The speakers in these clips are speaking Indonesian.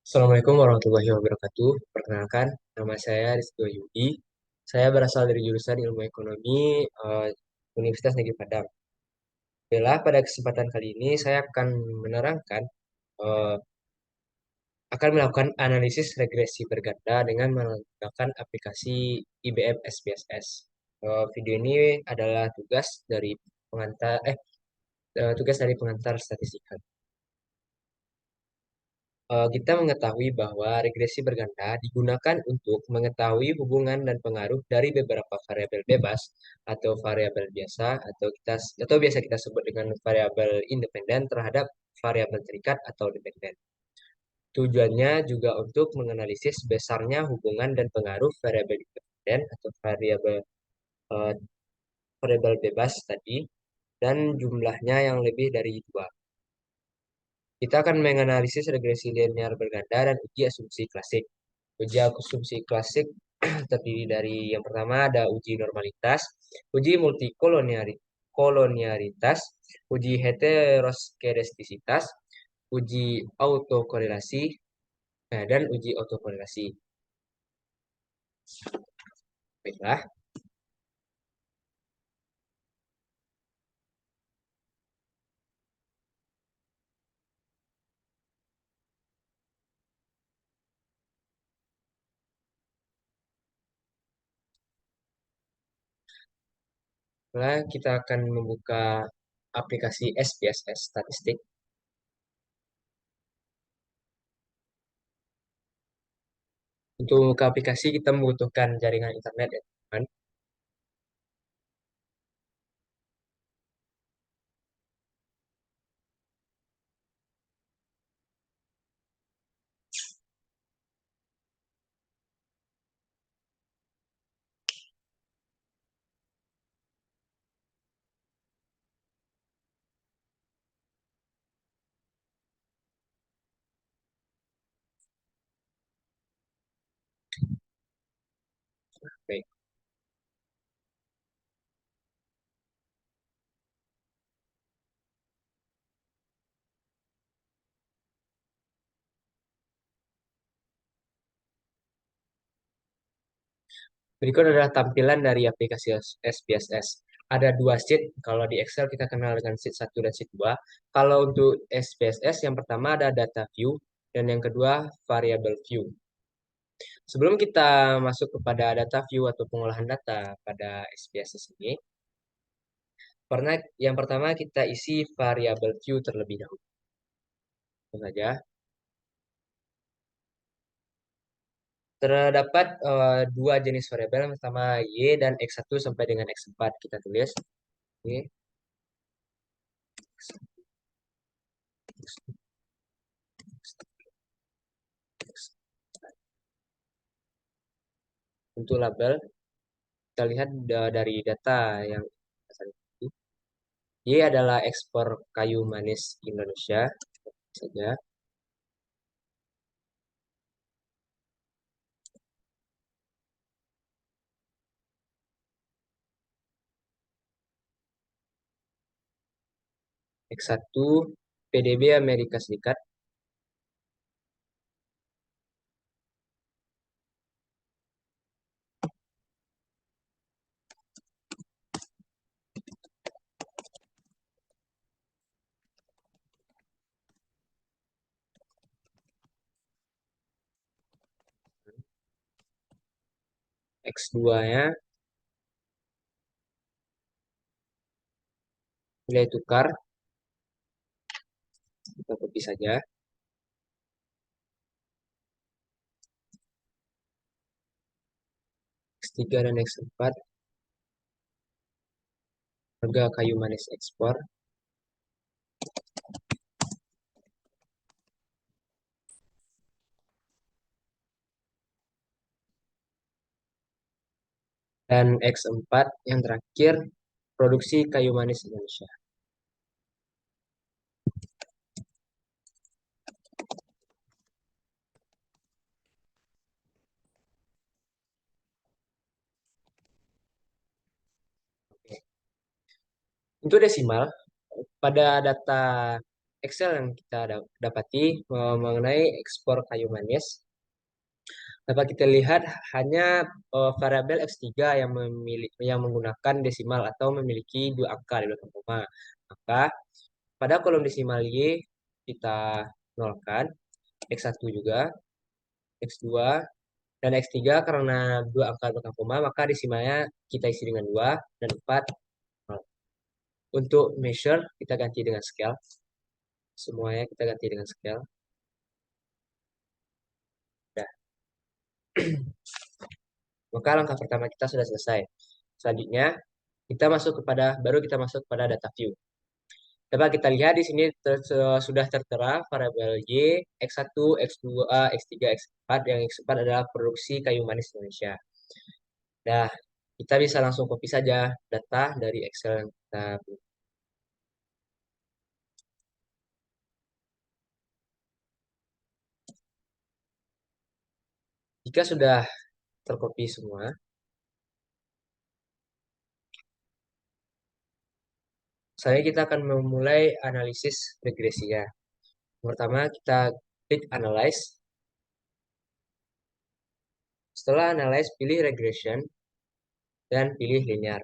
Assalamualaikum warahmatullahi wabarakatuh. Perkenalkan, nama saya Rizky Yudi. Saya berasal dari jurusan Ilmu Ekonomi Universitas Negeri Padang. Baiklah, pada kesempatan kali ini saya akan menerangkan, eh, akan melakukan analisis regresi berganda dengan menggunakan aplikasi IBM SPSS. Video ini adalah tugas dari pengantar statistika. Kita mengetahui bahwa regresi berganda digunakan untuk mengetahui hubungan dan pengaruh dari beberapa variabel bebas atau variabel biasa atau biasa kita sebut dengan variabel independen terhadap variabel terikat atau dependen. Tujuannya juga untuk menganalisis besarnya hubungan dan pengaruh variabel independen atau eh, variabel bebas tadi dan jumlahnya yang lebih dari dua. Kita akan menganalisis regresi linear berganda dan uji asumsi klasik. Uji asumsi klasik terdiri dari yang pertama ada uji normalitas, uji multikolonialitas, uji heteroskedastisitas, uji autokorelasi, dan uji autokorelasi. Baiklah, kita akan membuka aplikasi SPSS Statistik. Untuk membuka aplikasi kita membutuhkan jaringan internet ya, teman. Baik. Berikut adalah tampilan dari aplikasi SPSS. Ada dua sheet. Kalau di Excel kita kenal dengan sheet 1 dan sheet 2. Kalau untuk SPSS yang pertama ada data view dan yang kedua variable view. Sebelum kita masuk kepada data view atau pengolahan data pada SPSS ini, yang pertama kita isi variable view terlebih dahulu. Tentu saja. Terdapat dua jenis variabel, yang pertama Y dan X1 sampai dengan X4 kita tulis. Y, untuk label kita lihat dari data yang Y adalah ekspor kayu manis Indonesia saja. X1 PDB Amerika Serikat. X2-nya nilai tukar, kita copy saja. X3 dan X4 harga kayu manis ekspor. Dan X4 yang terakhir produksi kayu manis Indonesia. Oke. Untuk desimal, pada data Excel yang kita dapati mengenai ekspor kayu manis, dapat kita lihat hanya variabel X3 yang menggunakan desimal atau memiliki dua angka di belakang koma. Maka pada kolom desimal Y kita nolkan, X1 juga, X2, dan X3 karena dua angka di belakang koma, maka desimalnya kita isi dengan 2 dan 4. Untuk measure kita ganti dengan scale. Semuanya kita ganti dengan scale. Nah, maka langkah pertama kita sudah selesai. Selanjutnya baru kita masuk kepada data view. Coba kita lihat di sini sudah tertera variabel Y, X1, X2, X3, X4. Yang X4 adalah produksi kayu manis Indonesia. Nah, kita bisa langsung copy saja data dari Excel yang kita punya. Jika sudah tercopy semua, saya kita akan memulai analisis regresinya. Pertama, kita klik Analyze. Setelah Analyze, pilih Regression dan pilih Linear.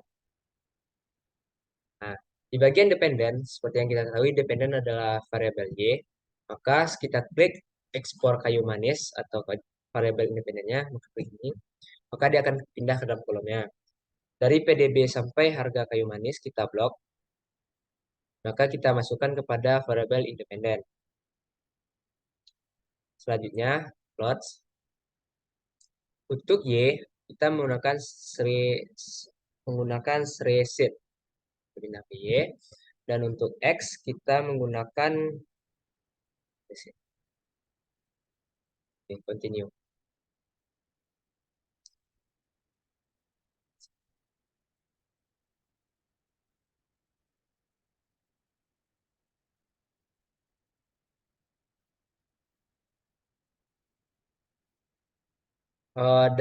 Nah, di bagian dependen, seperti yang kita ketahui, dependen adalah variabel Y. Maka kita klik ekspor kayu manis atau variabel independennya, maka klik ini. Maka dia akan pindah ke dalam kolomnya. Dari PDB sampai harga kayu manis kita blok. Maka kita masukkan kepada variabel independen. Selanjutnya, plots. Untuk Y, kita menggunakan sheet pindah ke Y. Dan untuk X, kita menggunakan continue.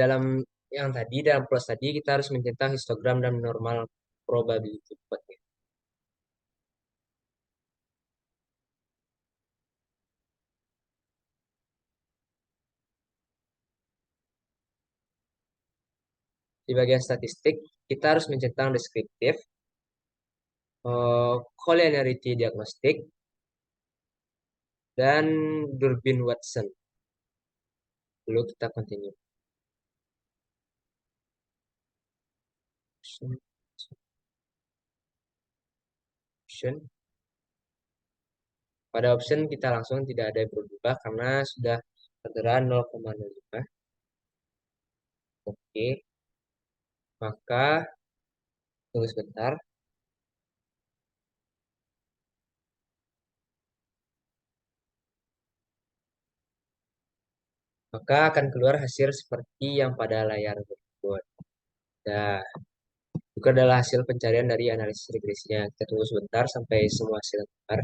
Dalam yang tadi, dalam plus tadi, kita harus mencentang histogram dan normal probability plotnya. Di bagian statistik, kita harus mencentang deskriptif, collinearity diagnostik, dan Durbin-Watson. Lalu kita continue. Option. Pada option kita langsung tidak ada yang berubah karena sudah tertera 0,05. Oke, maka tunggu sebentar. Maka akan keluar hasil seperti yang pada layar berikut. Nah, itu adalah hasil pencarian dari analisis regresinya. Kita tunggu sebentar sampai semua hasil keluar.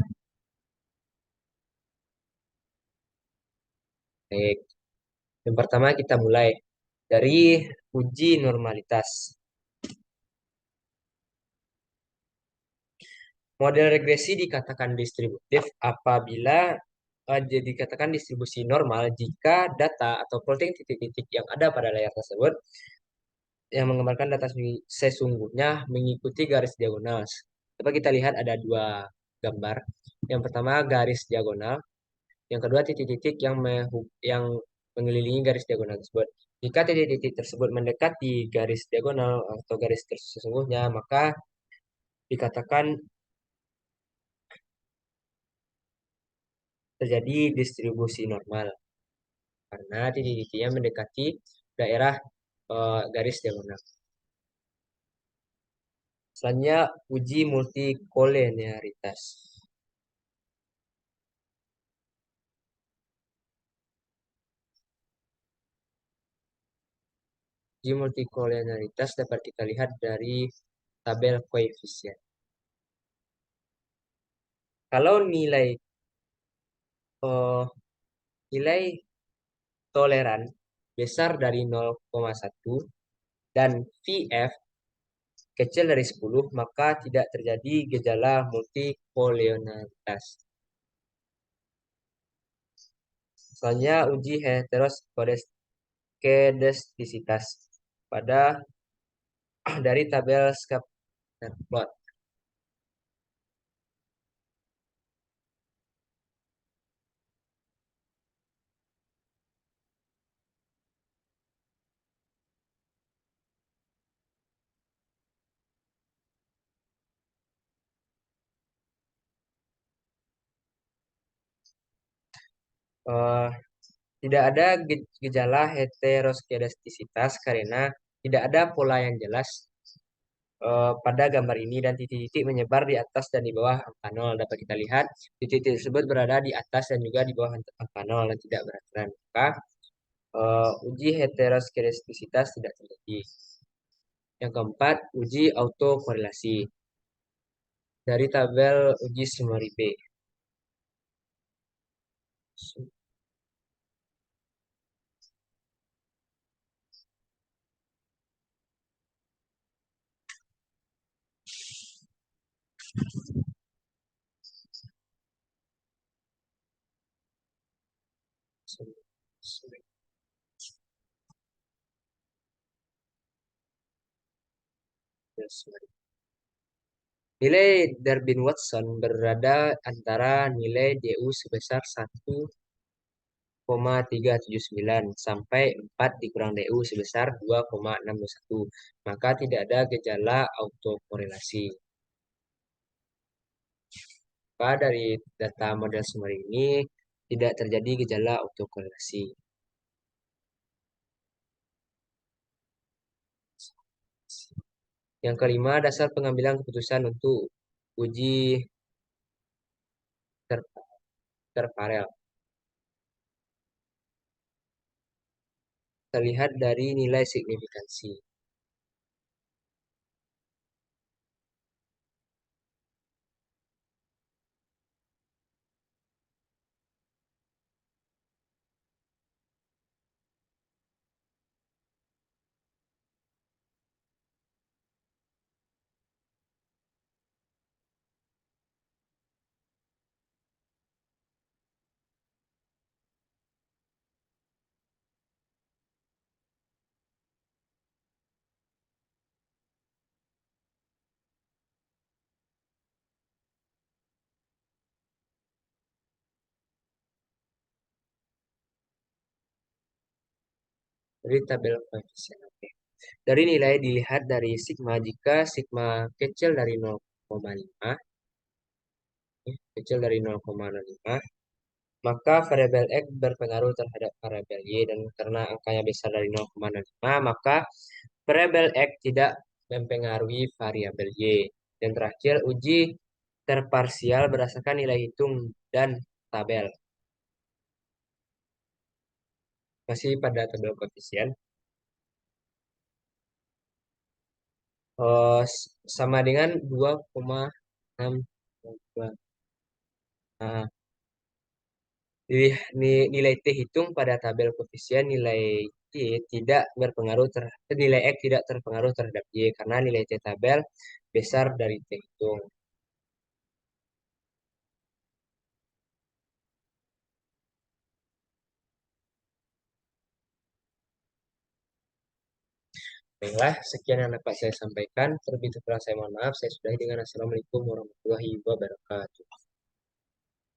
Baik, yang pertama kita mulai dari uji normalitas. Model regresi dikatakan distributif apabila dikatakan distribusi normal jika data atau plotting titik-titik yang ada pada layar tersebut yang menggambarkan data sesungguhnya mengikuti garis diagonal. Coba kita lihat ada dua gambar. Yang pertama garis diagonal, yang kedua titik-titik yang mengelilingi garis diagonal tersebut. Jika titik-titik tersebut mendekati garis diagonal atau garis sesungguhnya, maka dikatakan terjadi distribusi normal karena titik-titiknya mendekati daerah garis diagonal. Selanjutnya uji multikolinearitas. Uji multikolinearitas dapat kita lihat dari tabel koefisien. Kalau uh, nilai toleran besar dari 0,1 dan VF kecil dari 10, maka tidak terjadi gejala multikolinearitas. Selanjutnya uji heteroskedastisitas pada dari tabel scatter plot. Eh, Tidak ada gejala heteroskedastisitas karena tidak ada pola yang jelas pada gambar ini dan titik-titik menyebar di atas dan di bawah angka 0. Dapat kita lihat titik-titik tersebut berada di atas dan juga di bawah angka 0 dan tidak beraturan. Maka uji heteroskedastisitas tidak terjadi. Yang keempat, uji autokorelasi dari tabel uji summary B. Nilai Darwin-Watson berada antara nilai DU sebesar 1,379 sampai 4 dikurang DU sebesar 2,621. Maka tidak ada gejala autokorelasi. Maka dari data model sumber ini tidak terjadi gejala autokorelasi. Yang kelima, dasar pengambilan keputusan untuk uji ter terparel. Terlihat dari nilai signifikansi. Dari tabel koefisien. Oke. Dari nilai dilihat dari sigma jika sigma kecil dari 0,5, kecil dari 0,05, maka variabel X berpengaruh terhadap variabel Y dan karena angkanya besar dari 0,05, maka variabel X tidak mempengaruhi variabel Y. Dan terakhir, uji terparsial berdasarkan nilai hitung dan tabel. Masih pada tabel koefisien. Sama dengan 2,6. Nah, nilai T hitung pada tabel koefisien nilai Y tidak berpengaruh nilai X tidak terpengaruh terhadap Y karena nilai T tabel besar dari T hitung. Baiklah, sekian yang dapat saya sampaikan. Terlebih kurang saya mohon maaf. Saya sudahi dengan Assalamualaikum warahmatullahi wabarakatuh.